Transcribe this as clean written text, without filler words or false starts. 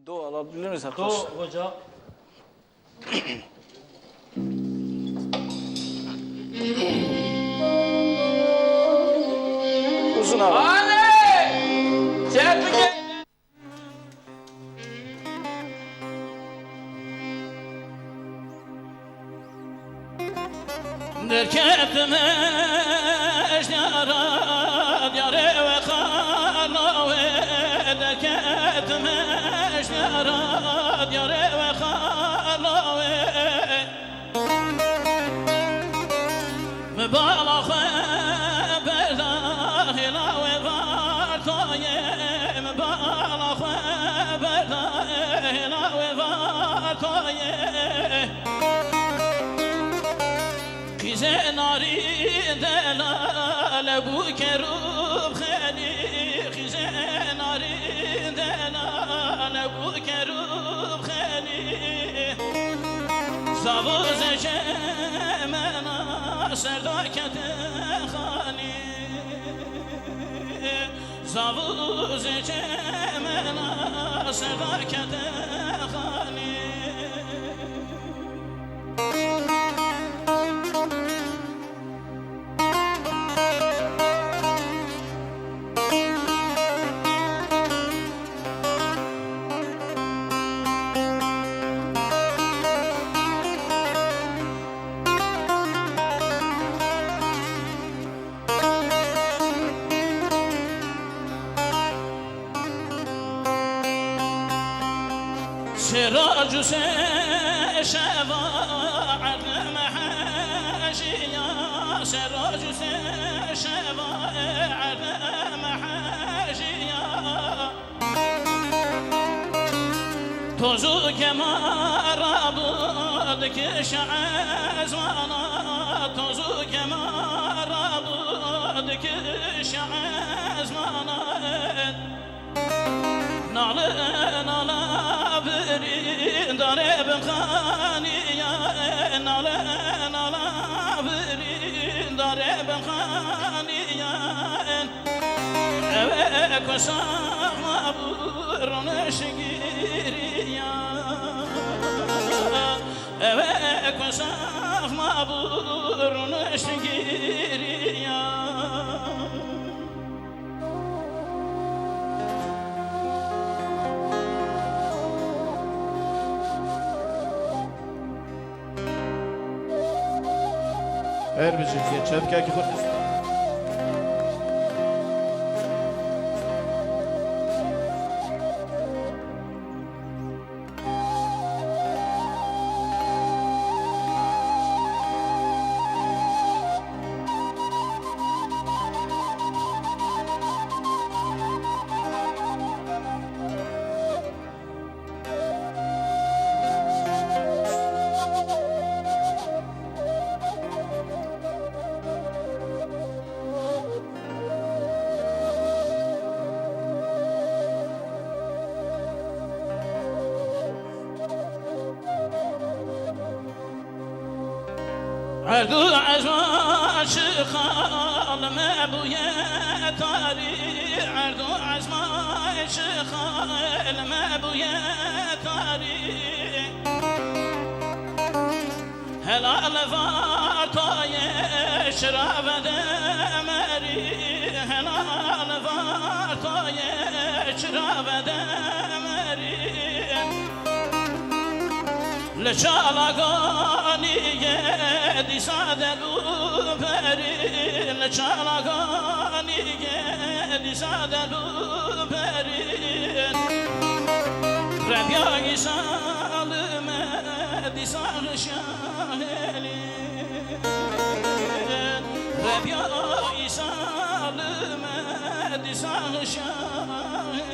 Do alabilir miyiz Do arkadaşlar? hoca. Uzun abi. Anne! Çarpı geldi. Derketme eşyara diyare ve kharnave derketme eşyara diyare ve kharnave mübalağ berdar hilave vartoye mübalağ berdar hilave vartoye خزاناري دلال ابو كروب خالي خزاناري دلال ابو كروب خالي زابوز جمنا سرداكت خاني زابوز جمنا سرداكت خاني سراج شفا عدم حاشيا سراج شفا عدم حاشيا توزو كما رابطك شعزوانا توزو كما رابطك شعزوانا نعلى برين داري بخانية نعلى برين داري بخانية أبيك وسام أبورن شقيرية أبيك وسام أبورن شقيرية Erbici, çevke ki kurt. عدو عزمان شخال ما بويا تاري عدو عزمان شخال ما بويا تاري هلال فارطاي شراب دمري هلال فارطاي شراب دمري لشالقاني دي سادلو بري لشالقاني دي سادلو بري ربيعي سالم دي سال شاهلي ربيعي سالم دي سال شاهلي